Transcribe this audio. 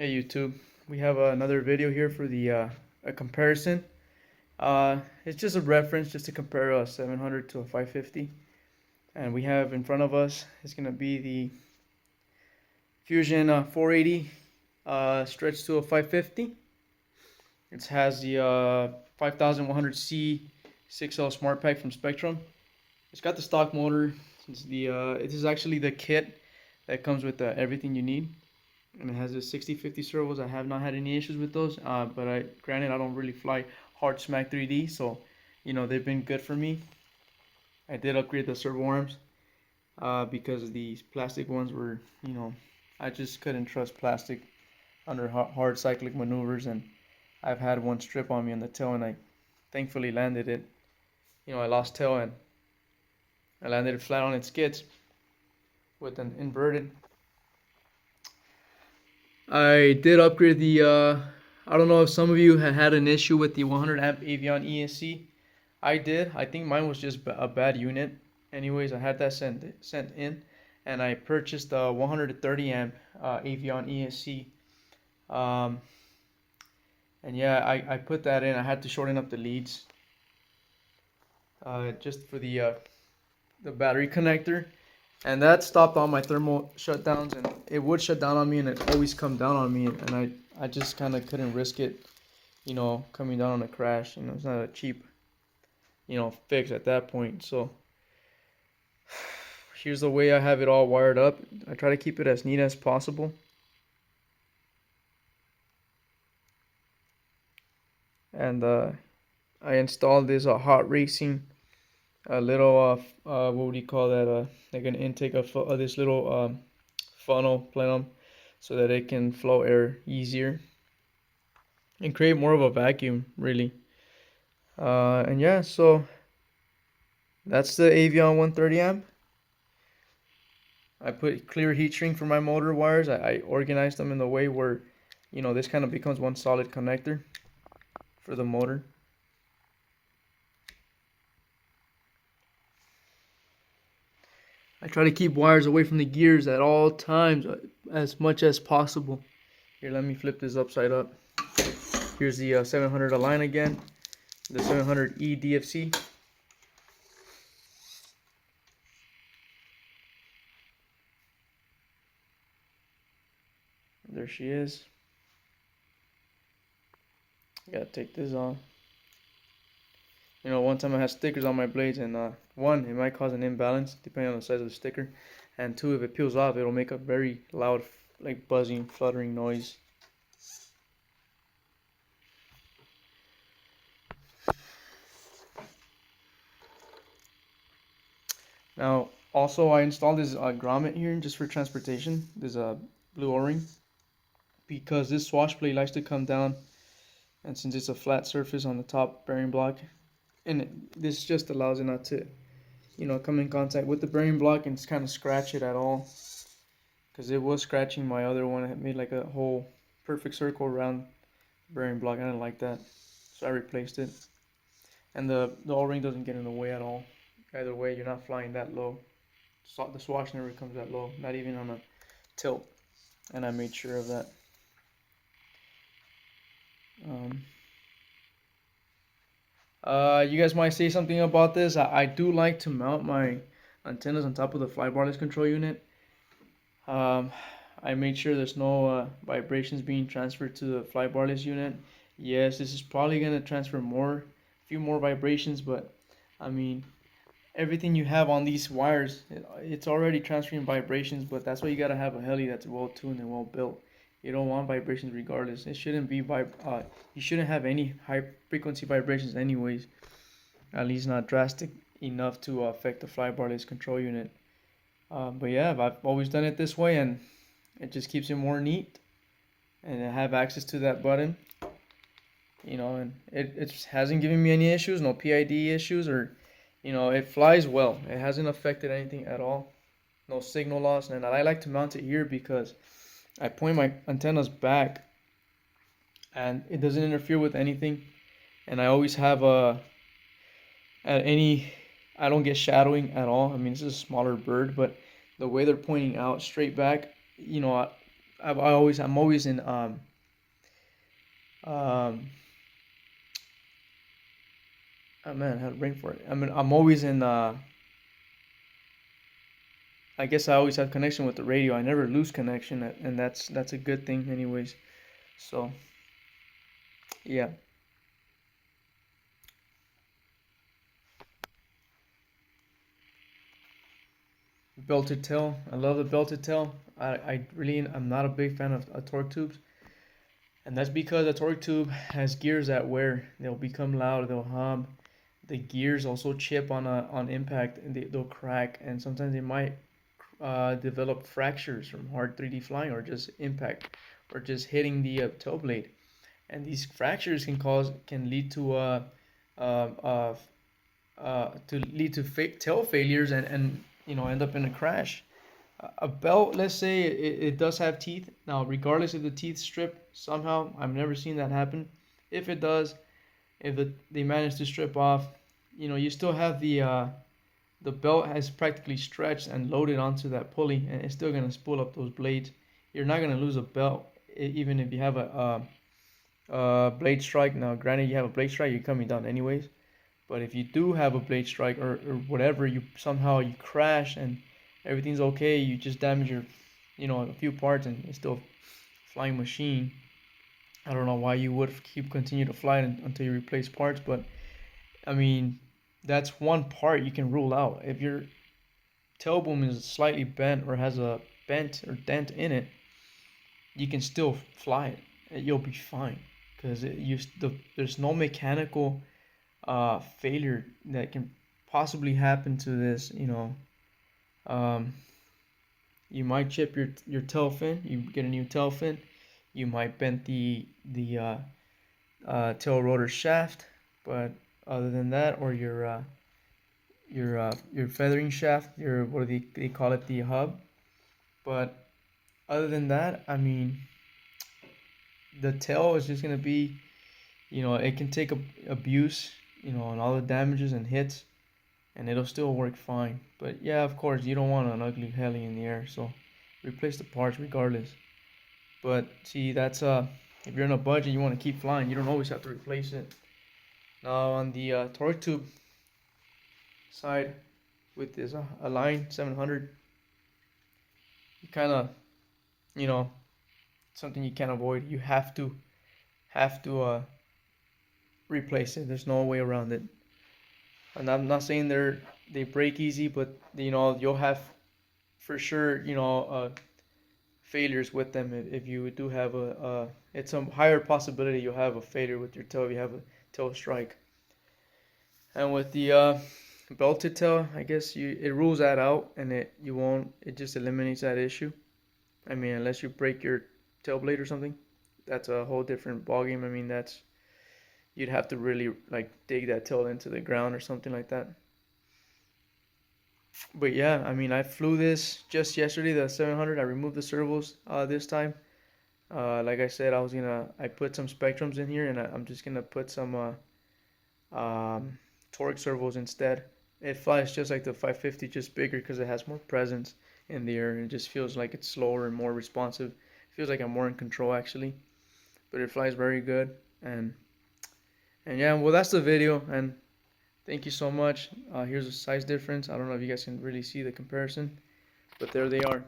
Hey YouTube, we have another video here for the a comparison. It's just a reference just to compare a 700 to a 550. And we have in front of us, it's going to be the Fusion 480 stretched to a 550. It has the 5100C 6L Smart Pack from Spektrum. It's got the stock motor. It is actually the kit that comes with everything you need. And it has the 60-50 servos. I have not had any issues with those, but granted I don't really fly hard smack 3D, so they've been good for me. I did upgrade the servo arms because these plastic ones were, I just couldn't trust plastic under hard cyclic maneuvers, and I've had one strip on me on the tail, and I thankfully landed it. I lost tail and I landed it flat on its skids with an inverted. I did upgrade the, I don't know if some of you had an issue with the 100 amp Avion ESC. I did. I think mine was just a bad unit. Anyways, I had that sent in, and I purchased the 130 amp Avion ESC. And yeah, I put that in. I had to shorten up the leads just for the battery connector. And that stopped all my thermal shutdowns, and it would shut down on me, and it always come down on me, and I just kind of couldn't risk it, coming down on a crash. It's not a cheap, fix at that point. So here's the way I have it all wired up. I try to keep it as neat as possible. And I installed this hot racing a little what would you call that, like an intake of this little funnel plenum, so that it can flow air easier and create more of a vacuum, really. And yeah, so that's the Avion 130 amp. I put clear heat shrink for my motor wires. I organized them in the way where this kind of becomes one solid connector for the motor. I try to keep wires away from the gears at all times as much as possible. Here, let me flip this upside up. Here's the 700 Align again, the 700E DFC. There she is. I gotta take this off. One time I had stickers on my blades, and one, it might cause an imbalance depending on the size of the sticker, and two, if it peels off, it'll make a very loud, like buzzing, fluttering noise. Now, also I installed this grommet here just for transportation. There's a blue O-ring because this swash plate likes to come down, and since it's a flat surface on the top bearing block, and this just allows it not to come in contact with the bearing block and kind of scratch it at all, because it was scratching my other one. It made like a whole perfect circle around the bearing block. I didn't like that, so I replaced it. And the O-ring doesn't get in the way at all. Either way, you're not flying that low. The swash never comes that low, not even on a tilt, and I made sure of that. You guys might say something about this. I do like to mount my antennas on top of the flybarless control unit. I made sure there's no vibrations being transferred to the flybarless unit. Yes, this is probably going to transfer a few more vibrations, but I mean, everything you have on these wires, it's already transferring vibrations, but that's why you got to have a heli that's well tuned and well built. You don't want vibrations regardless. It shouldn't be you shouldn't have any high frequency vibrations anyways, at least not drastic enough to affect the flybarless control unit. But yeah, I've always done it this way, and it just keeps it more neat, and I have access to that button, and it hasn't given me any issues, no PID issues, or it flies well. It hasn't affected anything at all, no signal loss. And I like to mount it here because I point my antennas back and it doesn't interfere with anything, and I always have I don't get shadowing at all. I mean, this is a smaller bird, but the way they're pointing out straight back, I'm always in um oh man, I had a brain for it. I mean, I'm always in I guess I always have connection with the radio. I never lose connection, and that's a good thing, anyways. So yeah, belted tail. I love the belted tail. I really I'm not a big fan of torque tubes, and that's because a torque tube has gears that wear. They'll become loud. They'll hum. The gears also chip on impact, and they'll crack, and sometimes they might develop fractures from hard 3D flying or just impact or just hitting the tail blade. And these fractures can lead uh, to tail failures and end up in a crash. A belt, let's say it does have teeth. Now, regardless if the teeth strip somehow, I've never seen that happen. If it does, if they manage to strip off, you still have the belt has practically stretched and loaded onto that pulley, and it's still gonna spool up those blades. You're not gonna lose a belt even if you have a blade strike. Now, granted, you have a blade strike, you're coming down anyways. But if you do have a blade strike or whatever, you somehow you crash and everything's okay, you just damage a few parts and it's still a flying machine. I don't know why you would continue to fly it until you replace parts, but I mean, that's one part you can rule out. If your tail boom is slightly bent or has a bent or dent in it, you can still fly it. You'll be fine because there's no mechanical failure that can possibly happen to this. Um, you might chip your tail fin. You get a new tail fin. You might bend the tail rotor shaft, but other than that, or your feathering shaft, your what do they call it, the hub. But other than that, I mean, the tail is just gonna be, it can take abuse, and all the damages and hits, and it'll still work fine. But yeah, of course, you don't want an ugly heli in the air, so replace the parts regardless. But see, that's if you're in a budget, you want to keep flying, you don't always have to replace it. Now on the torque tube side, with this Align 700, you kind of, you know, something you can't avoid. You have to replace it. There's no way around it. And I'm not saying they break easy, but you'll have for sure failures with them if you do have it's a higher possibility you'll have a failure with your tail if you have a tail strike. And with the belted tail, I guess it rules that out, and it just eliminates that issue. I mean, unless you break your tail blade or something, that's a whole different ballgame. I mean, you'd have to really like dig that tail into the ground or something like that. But yeah, I mean, I flew this just yesterday, the 700. I removed the servos this time. Like I said, I put some spectrums in here, and I'm just gonna put some torque servos instead. It flies just like the 550, just bigger because it has more presence in the air, and it just feels like it's slower and more responsive. It feels like I'm more in control actually, but it flies very good. And yeah, well, that's the video, and thank you so much. Here's a size difference. I don't know if you guys can really see the comparison, but there they are.